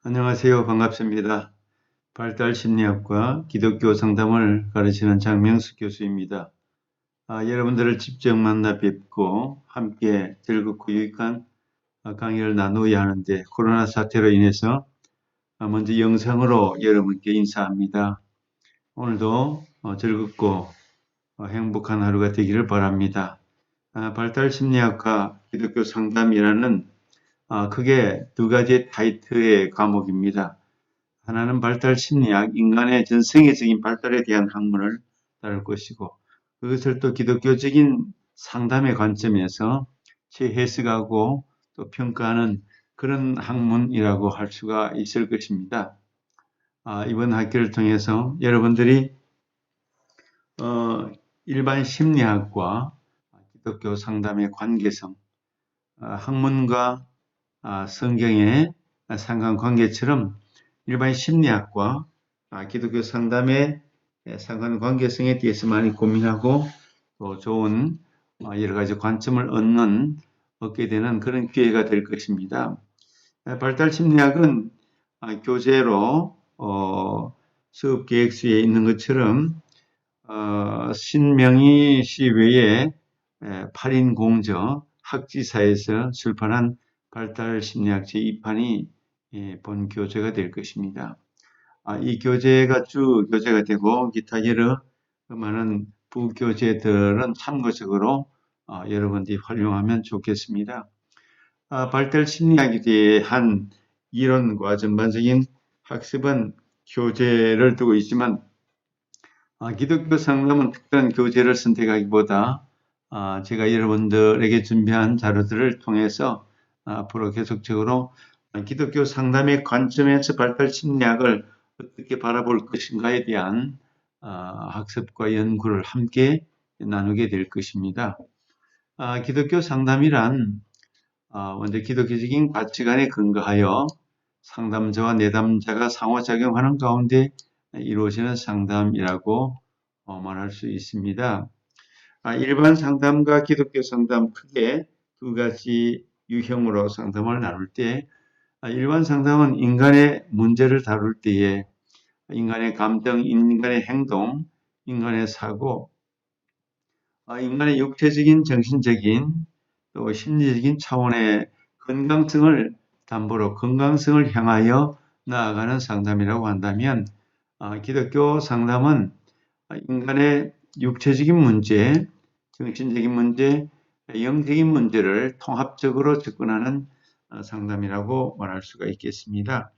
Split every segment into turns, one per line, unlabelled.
안녕하세요. 반갑습니다. 발달 심리학과 기독교 상담을 가르치는 장명수 교수입니다. 여러분들을 직접 만나 뵙고 함께 즐겁고 유익한 강의를 나누어야 하는데 코로나 사태로 인해서 먼저 영상으로 여러분께 인사합니다. 오늘도 즐겁고 행복한 하루가 되기를 바랍니다. 발달 심리학과 기독교 상담이라는 크게 두 가지 타이틀의 과목입니다. 하나는 발달 심리학, 인간의 전 세계적인 발달에 대한 학문을 다룰 것이고, 그것을 또 기독교적인 상담의 관점에서 재해석하고 또 평가하는 그런 학문이라고 할 수가 있을 것입니다. 이번 학기를 통해서 여러분들이 일반 심리학과 기독교 상담의 관계성, 학문과 성경의 상관관계처럼 일반 심리학과 기독교 상담의 상관관계성에 대해서 많이 고민하고 또 좋은 여러 가지 관점을 얻게 되는 그런 기회가 될 것입니다. 발달 심리학은 교재로 수업 계획서에 있는 것처럼 신명희 씨 외에 8인 공저 학지사에서 출판한 발달 심리학 제2판이 본 교재가 될 것입니다. 이 교재가 주 교재가 되고 기타 여러 많은 부교재들은 참고적으로 여러분들이 활용하면 좋겠습니다. 발달 심리학에 대한 이론과 전반적인 학습은 교재를 두고 있지만 기독교 상담은 특별한 교재를 선택하기보다 제가 여러분들에게 준비한 자료들을 통해서 앞으로 계속적으로 기독교 상담의 관점에서 발달 심리학을 어떻게 바라볼 것인가에 대한 학습과 연구를 함께 나누게 될 것입니다. 기독교 상담이란 먼저 기독교적인 가치관에 근거하여 상담자와 내담자가 상호작용하는 가운데 이루어지는 상담이라고 말할 수 있습니다. 일반 상담과 기독교 상담 크게 두 가지 유형으로 상담을 나눌 때 일반 상담은 인간의 문제를 다룰 때에 인간의 감정, 인간의 행동, 인간의 사고, 인간의 육체적인, 정신적인 또 심리적인 차원의 건강성을 담보로 건강성을 향하여 나아가는 상담이라고 한다면 기독교 상담은 인간의 육체적인 문제, 정신적인 문제, 영적인 문제를 통합적으로 접근하는 상담이라고 말할 수가 있겠습니다.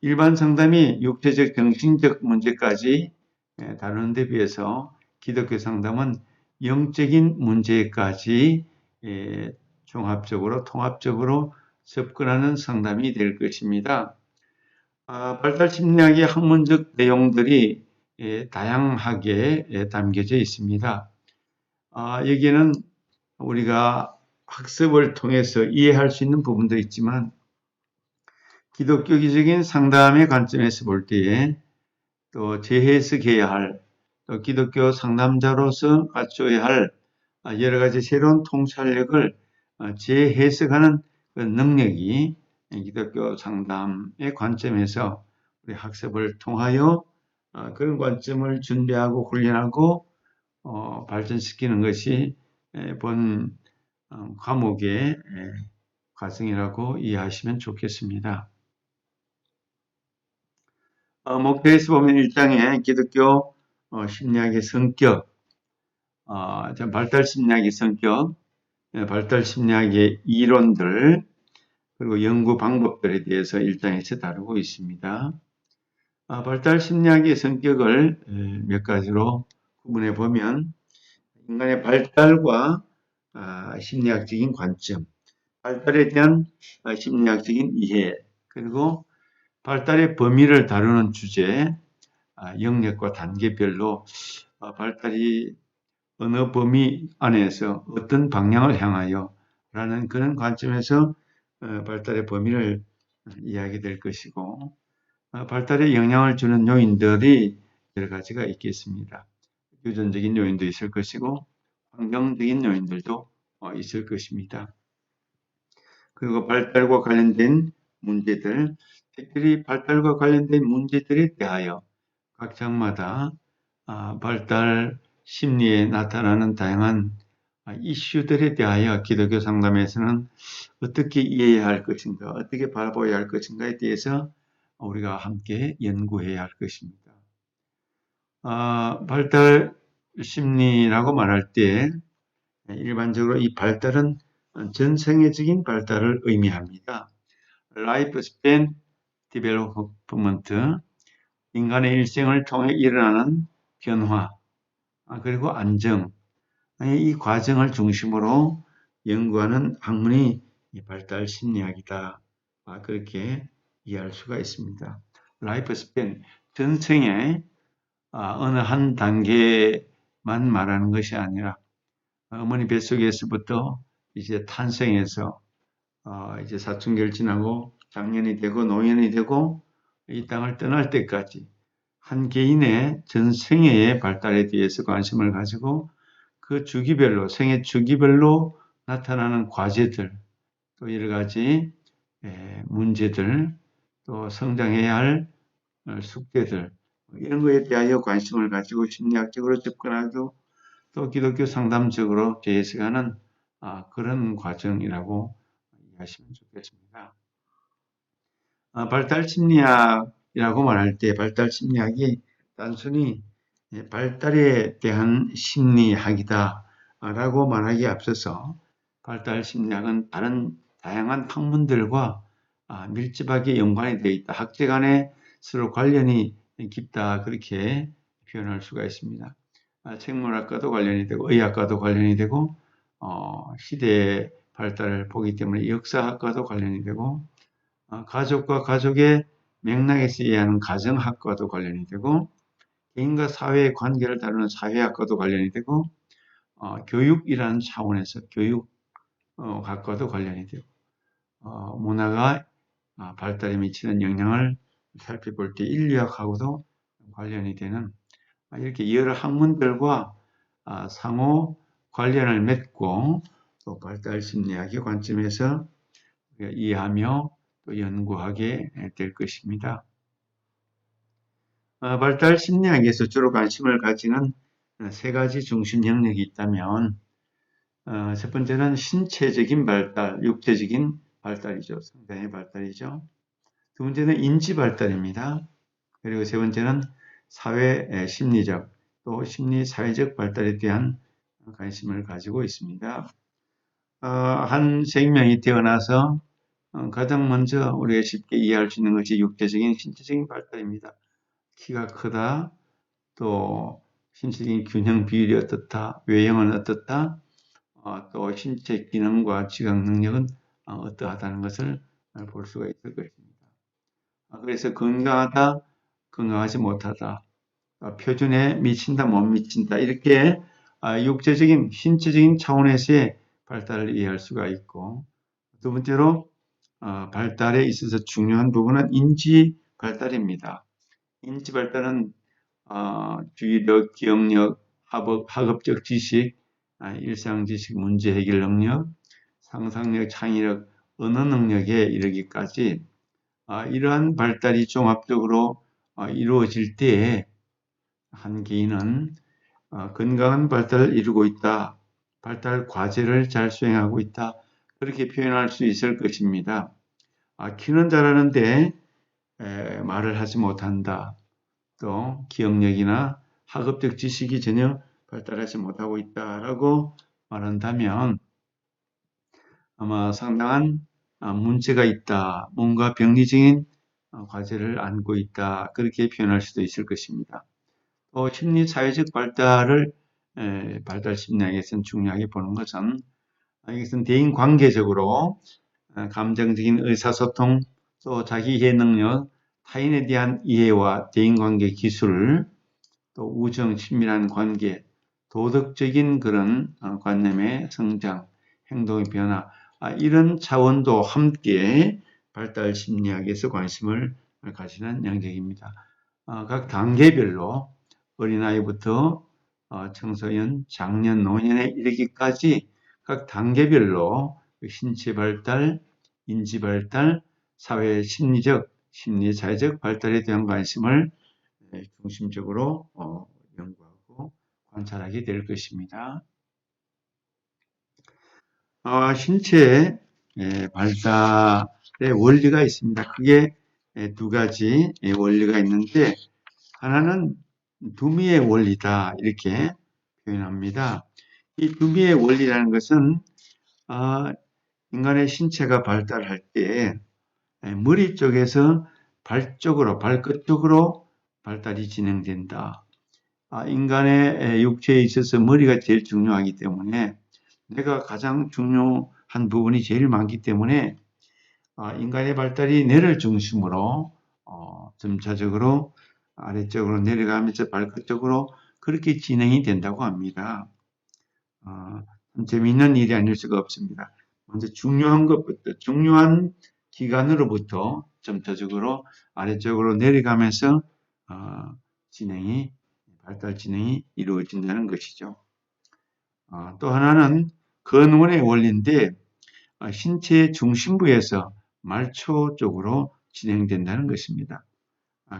일반 상담이 육체적, 정신적 문제까지 다루는 데 비해서 기독교 상담은 영적인 문제까지 종합적으로 통합적으로 접근하는 상담이 될 것입니다. 발달 심리학의 학문적 내용들이 다양하게 담겨져 있습니다. 여기에는 우리가 학습을 통해서 이해할 수 있는 부분도 있지만 기독교적인 상담의 관점에서 볼 때에 또 재해석해야 할 또 기독교 상담자로서 갖춰야 할 여러 가지 새로운 통찰력을 재해석하는 그 능력이 기독교 상담의 관점에서 우리 학습을 통하여 그런 관점을 준비하고 훈련하고 발전시키는 것이 본 과목의 과정이라고 이해하시면 좋겠습니다. 목표에서 보면 1장에 기독교 심리학의 성격, 발달 심리학의 성격, 발달 심리학의 이론들, 그리고 연구 방법들에 대해서 1장에서 다루고 있습니다. 발달 심리학의 성격을 몇 가지로 구분해 보면 인간의 발달과 심리학적인 관점, 발달에 대한 심리학적인 이해, 그리고 발달의 범위를 다루는 주제, 영역과 단계별로 발달이 어느 범위 안에서 어떤 방향을 향하여 라는 그런 관점에서 발달의 범위를 이야기될 것이고 발달에 영향을 주는 요인들이 여러 가지가 있겠습니다. 유전적인 요인도 있을 것이고 환경적인 요인들도 있을 것입니다. 그리고 발달과 관련된 문제들, 특별히 발달과 관련된 문제들에 대하여 각 장마다 발달 심리에 나타나는 다양한 이슈들에 대하여 기독교 상담에서는 어떻게 이해해야 할 것인가, 어떻게 바라봐야 할 것인가에 대해서 우리가 함께 연구해야 할 것입니다. 발달 심리라고 말할 때 일반적으로 이 발달은 전생애적인 발달을 의미합니다. Life Span Development, 인간의 일생을 통해 일어나는 변화, 그리고 안정, 이 과정을 중심으로 연구하는 학문이 발달 심리학이다. 그렇게 이해할 수가 있습니다. 라이프 스팬, 전생의 어느 한 단계만 말하는 것이 아니라 어머니 뱃속에서부터 이제 탄생해서 이제 사춘기를 지나고 장년이 되고 노년이 되고 이 땅을 떠날 때까지 한 개인의 전생애의 발달에 대해서 관심을 가지고 그 주기별로, 생애 주기별로 나타나는 과제들, 또 여러 가지 문제들, 또 성장해야 할 숙제들, 이런 거에 대하여 관심을 가지고 심리학적으로 접근하고 또 기독교 상담적으로 재해석하는 그런 과정이라고 이해하시면 좋겠습니다. 발달 심리학이라고 말할 때 발달 심리학이 단순히 발달에 대한 심리학이다 라고 말하기에 앞서서 발달 심리학은 다른 다양한 학문들과 밀접하게 연관이 되어 있다. 학제 간에 서로 관련이 깊다. 그렇게 표현할 수가 있습니다. 생물학과도 관련이 되고 의학과도 관련이 되고 시대의 발달을 보기 때문에 역사학과도 관련이 되고 가족과 가족의 맥락에서 이해하는 가정학과도 관련이 되고 개인과 사회의 관계를 다루는 사회학과도 관련이 되고 교육이라는 차원에서 교육학과도 관련이 되고 문화가 발달에 미치는 영향을 살펴볼 때 인류학하고도 관련이 되는 이렇게 여러 학문들과 상호 관련을 맺고 또 발달 심리학의 관점에서 이해하며 또 연구하게 될 것입니다. 발달 심리학에서 주로 관심을 가지는 세 가지 중심 영역이 있다면 첫 번째는 신체적인 발달, 육체적인 발달이죠. 성장의 발달이죠. 두 번째는 인지 발달입니다. 그리고 세 번째는 사회 심리적 또 심리 사회적 발달에 대한 관심을 가지고 있습니다. 한 생명이 태어나서 가장 먼저 우리가 쉽게 이해할 수 있는 것이 육체적인 신체적인 발달입니다. 키가 크다, 또 신체적인 균형 비율이 어떻다, 외형은 어떻다, 또 신체 기능과 지각 능력은 어떠하다는 것을 볼 수가 있을 것입니다. 그래서 건강하다, 건강하지 못하다, 표준에 미친다, 못 미친다 이렇게 육체적인 신체적인 차원에서의 발달을 이해할 수가 있고 두 번째로 발달에 있어서 중요한 부분은 인지 발달입니다. 인지 발달은 주의력, 기억력, 학업적 지식, 일상 지식, 문제 해결 능력, 상상력, 창의력, 언어 능력에 이르기까지 이러한 발달이 종합적으로 이루어질 때에 한 개인은 건강한 발달을 이루고 있다. 발달 과제를 잘 수행하고 있다. 그렇게 표현할 수 있을 것입니다. 키는 잘하는데 말을 하지 못한다. 또 기억력이나 학업적 지식이 전혀 발달하지 못하고 있다라고 말한다면 아마 상당한 문제가 있다. 뭔가 병리적인 과제를 안고 있다. 그렇게 표현할 수도 있을 것입니다. 또 심리 사회적 발달을 발달 심리학에서는 중요하게 보는 것은 이것은 대인 관계적으로 감정적인 의사소통 또 자기 이해 능력 타인에 대한 이해와 대인 관계 기술 또 우정 친밀한 관계 도덕적인 그런 관념의 성장 행동의 변화 이런 차원도 함께 발달 심리학에서 관심을 가지는 영역입니다. 각 단계별로 어린아이부터 청소년, 장년, 노년에 이르기까지 각 단계별로 신체 발달, 인지 발달, 사회 심리적, 심리 사회적 발달에 대한 관심을 중심적으로 연구하고 관찰하게 될 것입니다. 신체 발달의 원리가 있습니다. 크게 두 가지 원리가 있는데 하나는 두미의 원리다 이렇게 표현합니다. 이 두미의 원리라는 것은 인간의 신체가 발달할 때 머리 쪽에서 발 쪽으로, 발끝 쪽으로 발달이 진행된다. 인간의 육체에 있어서 머리가 제일 중요하기 때문에 뇌가 가장 중요한 부분이 제일 많기 때문에 인간의 발달이 뇌를 중심으로 점차적으로 아래쪽으로 내려가면서 발끝 쪽으로 그렇게 진행이 된다고 합니다. 재미있는 일이 아닐 수가 없습니다. 먼저 중요한 것부터, 중요한 기관으로부터 점차적으로 아래쪽으로 내려가면서 발달 진행이 이루어진다는 것이죠. 또 하나는 근원의 원리인데 신체의 중심부에서 말초 쪽으로 진행된다는 것입니다.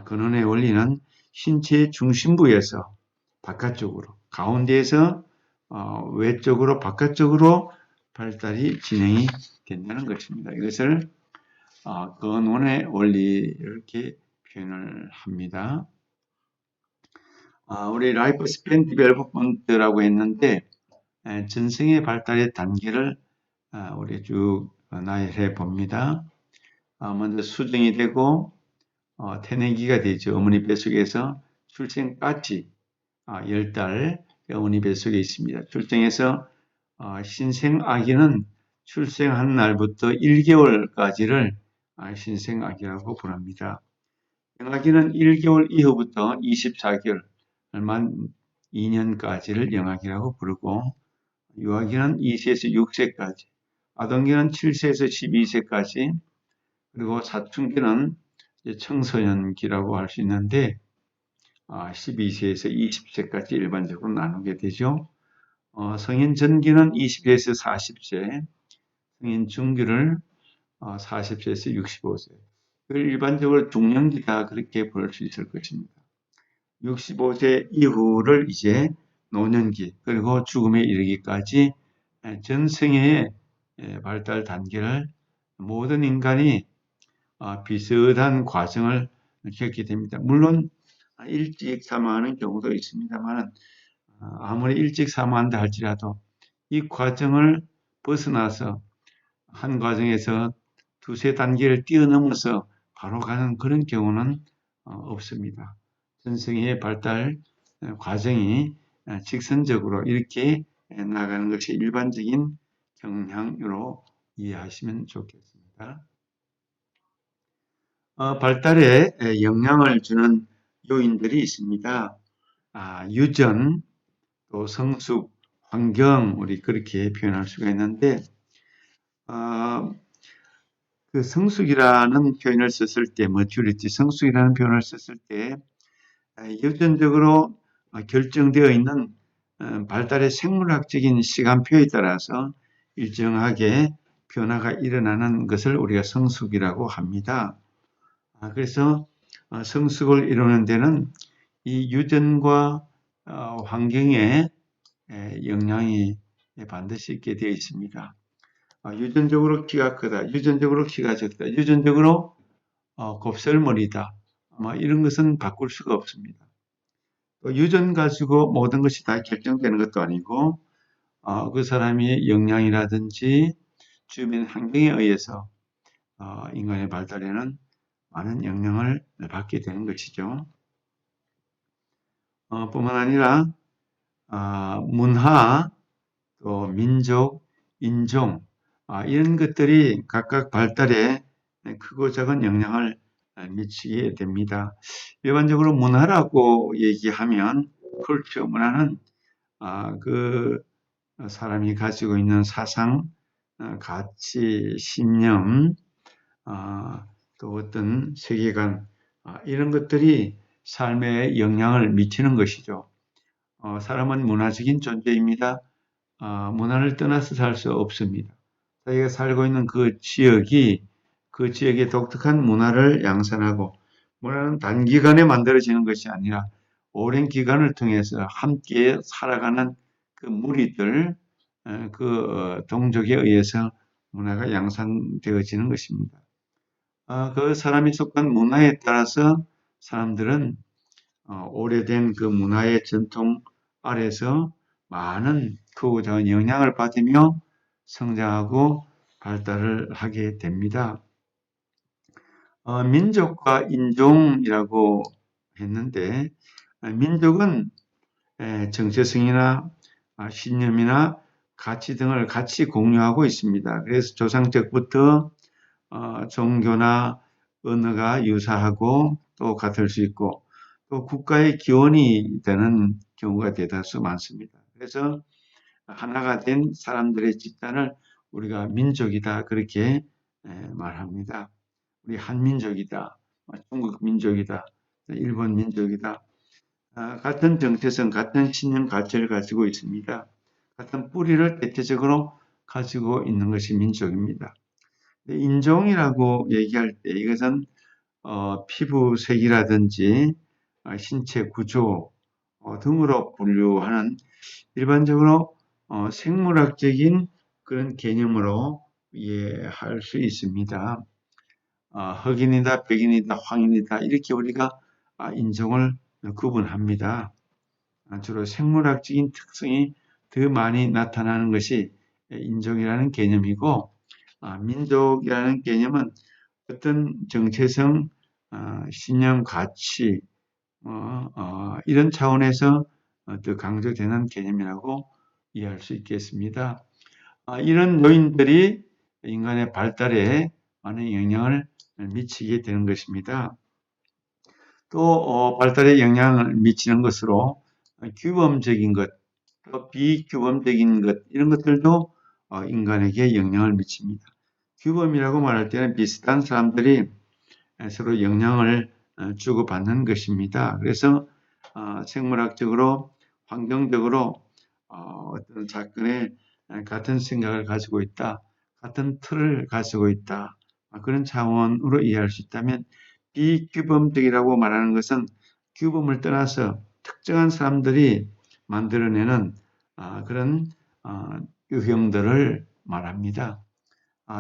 근원의 원리는 신체의 중심부에서 바깥쪽으로, 가운데에서 외쪽으로, 바깥쪽으로 발달이 진행이 된다는 것입니다. 이것을 근원의 원리 이렇게 표현을 합니다. 우리 라이프 스팬 디벨롭먼트라고 했는데 전생의 발달의 단계를 우리 쭉 나열해 봅니다. 먼저 수정이 되고 태내기가 되죠. 어머니 뱃속에서 출생까지 10달 어머니 뱃속에 있습니다. 출생해서 신생아기는 출생한 날부터 1개월까지를 신생아기라고 부릅니다. 영아기는 1개월 이후부터 24개월, 만 2년까지를 영아기라고 부르고 유아기는 2세에서 6세까지, 아동기는 7세에서 12세까지, 그리고 사춘기는 청소년기라고 할 수 있는데 12세에서 20세까지 일반적으로 나누게 되죠. 성인 전기는 20세에서 40세, 성인 중기를 40세에서 65세. 일반적으로 중년기다 그렇게 볼 수 있을 것입니다. 65세 이후를 이제 노년기 그리고 죽음에 이르기까지 전생의 발달 단계를 모든 인간이 비슷한 과정을 겪게 됩니다. 물론 일찍 사망하는 경우도 있습니다만 아무리 일찍 사망한다 할지라도 이 과정을 벗어나서 한 과정에서 두세 단계를 뛰어넘어서 바로 가는 그런 경우는 없습니다. 전생의 발달 과정이 직선적으로 이렇게 나가는 것이 일반적인 경향으로 이해하시면 좋겠습니다. 발달에 영향을 주는 요인들이 있습니다. 유전, 또 성숙, 환경, 우리 그렇게 표현할 수가 있는데, 그 성숙이라는 표현을 썼을 때, maturity, 성숙이라는 표현을 썼을 때, 유전적으로 결정되어 있는 발달의 생물학적인 시간표에 따라서 일정하게 변화가 일어나는 것을 우리가 성숙이라고 합니다. 그래서 성숙을 이루는 데는 이 유전과 환경의 영향이 반드시 있게 되어 있습니다. 유전적으로 키가 크다, 유전적으로 키가 적다, 유전적으로 곱슬머리다, 이런 것은 바꿀 수가 없습니다. 유전 가지고 모든 것이 다 결정되는 것도 아니고 그 사람의 역량이라든지 주변 환경에 의해서 인간의 발달에는 많은 영향을 받게 되는 것이죠. 뿐만 아니라 문화, 또 민족, 인종 이런 것들이 각각 발달에 크고 작은 영향을 미치게 됩니다. 일반적으로 문화라고 얘기하면 컬처 문화는 그 사람이 가지고 있는 사상, 가치, 신념, 또 어떤 세계관 이런 것들이 삶에 영향을 미치는 것이죠. 사람은 문화적인 존재입니다. 문화를 떠나서 살 수 없습니다. 자기가 살고 있는 그 지역이, 그 지역의 독특한 문화를 양산하고, 문화는 단기간에 만들어지는 것이 아니라 오랜 기간을 통해서 함께 살아가는 그 무리들, 그 동족에 의해서 문화가 양산되어지는 것입니다. 그 사람이 속한 문화에 따라서 사람들은 오래된 그 문화의 전통 아래서 많은 크고 작은 영향을 받으며 성장하고 발달을 하게 됩니다. 민족과 인종이라고 했는데, 민족은 정체성이나 신념이나 가치 등을 같이 공유하고 있습니다. 그래서 조상적부터 종교나 언어가 유사하고 또 같을 수 있고, 또 국가의 기원이 되는 경우가 대다수 많습니다. 그래서 하나가 된 사람들의 집단을 우리가 민족이다, 그렇게 말합니다. 우리 한민족이다, 중국 민족이다, 일본 민족이다. 같은 정체성, 같은 신념 가치를 가지고 있습니다. 같은 뿌리를 대체적으로 가지고 있는 것이 민족입니다. 인종이라고 얘기할 때 이것은 피부색이라든지 신체 구조 등으로 분류하는 일반적으로 생물학적인 그런 개념으로 이해할 수 있습니다. 흑인이다, 백인이다, 황인이다, 이렇게 우리가 인종을 구분합니다. 주로 생물학적인 특성이 더 많이 나타나는 것이 인종이라는 개념이고, 민족이라는 개념은 어떤 정체성, 신념, 가치, 이런 차원에서 더 강조되는 개념이라고 이해할 수 있겠습니다. 이런 요인들이 인간의 발달에 많은 영향을 미치게 되는 것입니다. 또 발달에 영향을 미치는 것으로 규범적인 것, 또 비규범적인 것, 이런 것들도 인간에게 영향을 미칩니다. 규범이라고 말할 때는 비슷한 사람들이 서로 영향을 주고받는 것입니다. 그래서 생물학적으로, 환경적으로 어떤 사건에 같은 생각을 가지고 있다, 같은 틀을 가지고 있다, 그런 차원으로 이해할 수 있다면, 비규범적이라고 말하는 것은 규범을 떠나서 특정한 사람들이 만들어내는 그런 유형들을 말합니다.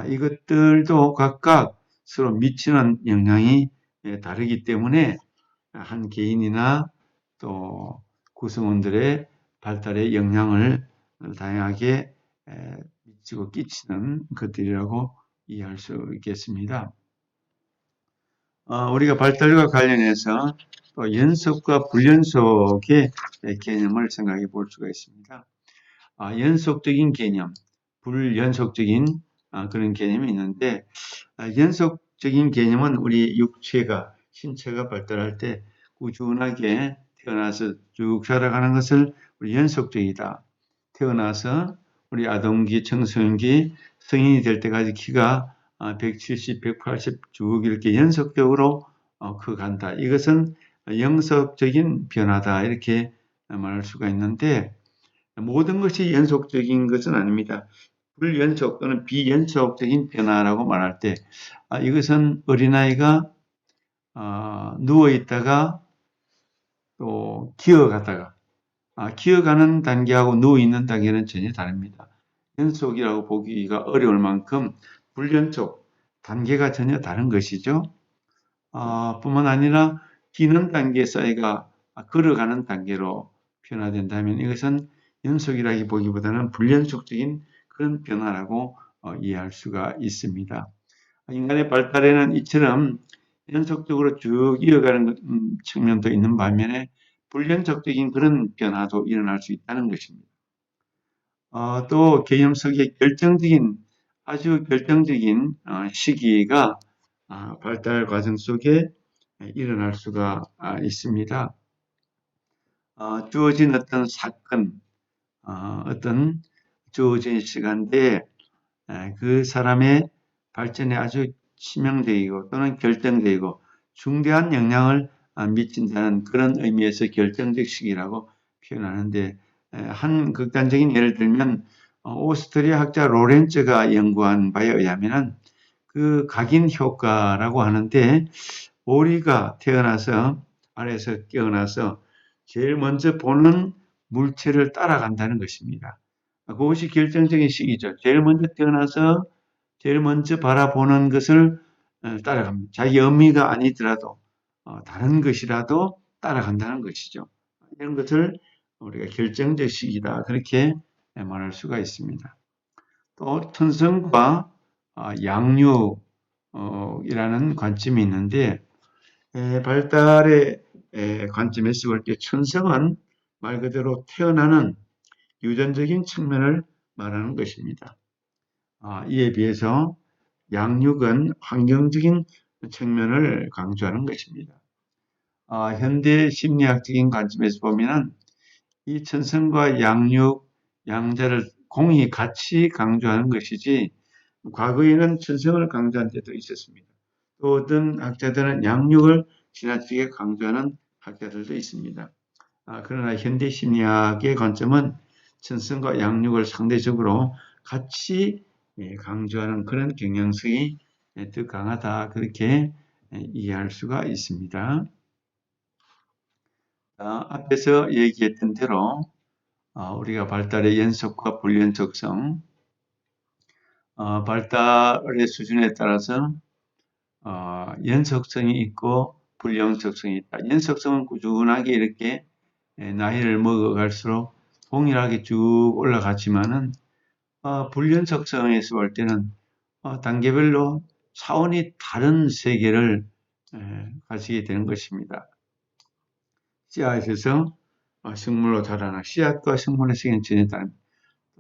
이것들도 각각 서로 미치는 영향이 다르기 때문에 한 개인이나 또 구성원들의 발달에 영향을 다양하게 미치고 끼치는 것들이라고 이해할 수 있겠습니다. 우리가 발달과 관련해서 또 연속과 불연속의 개념을 생각해 볼 수가 있습니다. 연속적인 개념, 불연속적인 그런 개념이 있는데, 연속적인 개념은 우리 육체가, 신체가 발달할 때 꾸준하게 태어나서 쭉 자라가는 것을 우리 연속적이다. 태어나서 우리 아동기, 청소년기, 성인이 될 때까지 키가 170, 180 쭉 이렇게 연속적으로 커간다. 이것은 영속적인 변화다, 이렇게 말할 수가 있는데, 모든 것이 연속적인 것은 아닙니다. 불연속 또는 비연속적인 변화라고 말할 때, 이것은 어린아이가 누워있다가 또 기어가다가, 기어가는 단계하고 누워있는 단계는 전혀 다릅니다. 연속이라고 보기가 어려울 만큼 불연속, 단계가 전혀 다른 것이죠. 뿐만 아니라 기는 단계 사이가 걸어가는 단계로 변화된다면 이것은 연속이라기 보기보다는 불연속적인 그런 변화라고 이해할 수가 있습니다. 인간의 발달에는 이처럼 연속적으로 쭉 이어가는 측면도 있는 반면에 불연속적인 그런 변화도 일어날 수 있다는 것입니다. 또 개념 속에 아주 결정적인 시기가 발달 과정 속에 일어날 수가 있습니다. 주어진 어떤 사건, 어떤 주어진 시간대에 그 사람의 발전에 아주 치명적이고 또는 결정적이고 중대한 영향을 미친다는 그런 의미에서 결정적 시기라고 표현하는데, 한 극단적인 예를 들면 오스트리아 학자 로렌츠가 연구한 바에 의하면 그 각인 효과라고 하는데, 오리가 태어나서, 알에서 깨어나서 제일 먼저 보는 물체를 따라간다는 것입니다. 그것이 결정적인 시기죠. 제일 먼저 태어나서 제일 먼저 바라보는 것을 따라갑니다. 자기 어미가 아니더라도 다른 것이라도 따라간다는 것이죠. 이런 것을 우리가 결정적 시기다, 그렇게 말할 수가 있습니다. 또 천성과 양육이라는 관점이 있는데, 발달의 관점에서 볼 때 천성은 말 그대로 태어나는 유전적인 측면을 말하는 것입니다. 이에 비해서 양육은 환경적인 측면을 강조하는 것입니다. 현대 심리학적인 관점에서 보면 이 천성과 양육, 양자를 공히 같이 강조하는 것이지, 과거에는 천성을 강조한 때도 있었습니다. 또 어떤 학자들은 양육을 지나치게 강조하는 학자들도 있습니다. 그러나 현대 심리학의 관점은 천성과 양육을 상대적으로 같이 강조하는 그런 경향성이 더 강하다, 그렇게 이해할 수가 있습니다. 앞에서 얘기했던 대로 우리가 발달의 연속과 불연속성, 발달의 수준에 따라서 연속성이 있고 불연속성이 있다. 연속성은 꾸준하게 이렇게 나이를 먹어갈수록 동일하게 쭉 올라갔지만은, 불연속성에서 볼 때는 단계별로 차원이 다른 세계를 가지게 되는 것입니다. 씨앗에서 식물로 자라나, 씨앗과 식물의 세계는 전혀 다릅니다.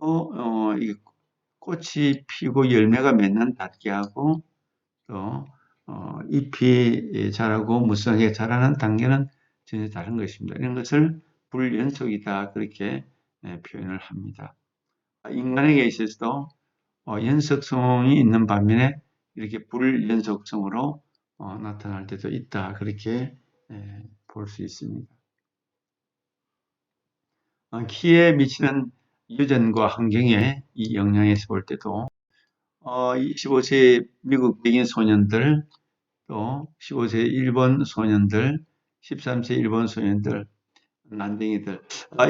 또 이 꽃이 피고 열매가 맺는 단계하고, 또 잎이 자라고 무성하게 자라는 단계는 전혀 다른 것입니다. 이런 것을 불연속이다, 그렇게 표현을 합니다. 인간에게 있어서도 연속성이 있는 반면에 이렇게 불연속성으로 나타날 때도 있다, 그렇게 볼 수 있습니다. 키에 미치는 유전과 환경의 이 영향에서 볼 때도 15세 미국 백인 소년들, 또 15세 일본 소년들, 13세 일본 소년들, 난쟁이들,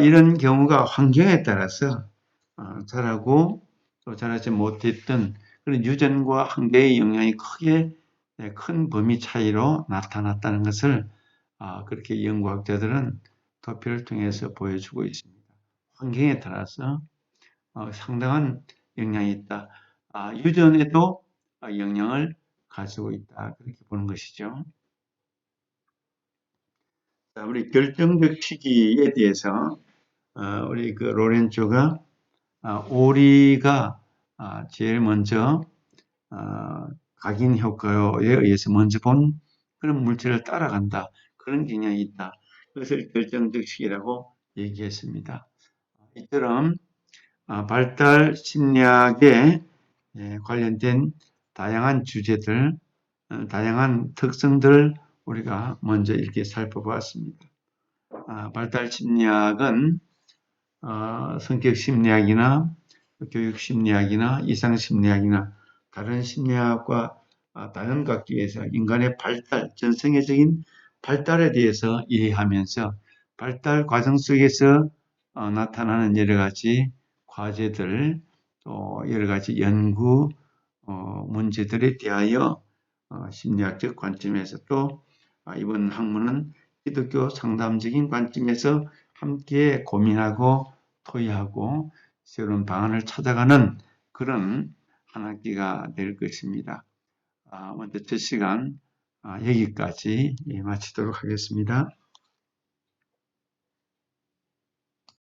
이런 경우가 환경에 따라서 자라고 또 자라지 못했던 그런 유전과 환경의 영향이 크게 큰 범위 차이로 나타났다는 것을 그렇게 연구학자들은 도표를 통해서 보여주고 있습니다. 환경에 따라서 상당한 영향이 있다. 유전에도 영향을 가지고 있다, 그렇게 보는 것이죠. 자, 우리 결정적 시기에 대해서 우리 그 로렌조가 오리가 제일 먼저 각인 효과에 의해서 먼저 본 그런 물질을 따라간다, 그런 경향이 있다. 그것을 결정적 시기라고 얘기했습니다. 이처럼 발달 심리학에 관련된 다양한 주제들, 다양한 특성들을 우리가 먼저 이렇게 살펴보았습니다. 발달 심리학은 성격 심리학이나 교육 심리학이나 이상 심리학이나 다른 심리학과 다른 각기에서 인간의 발달, 전생애적인 발달에 대해서 이해하면서 발달 과정 속에서 나타나는 여러 가지 과제들, 또 여러 가지 연구 문제들에 대하여 심리학적 관점에서, 또 이번 학문은 기독교 상담적인 관점에서 함께 고민하고 토의하고 새로운 방안을 찾아가는 그런 한 학기가 될 것입니다. 먼저 첫 시간 여기까지 마치도록 하겠습니다.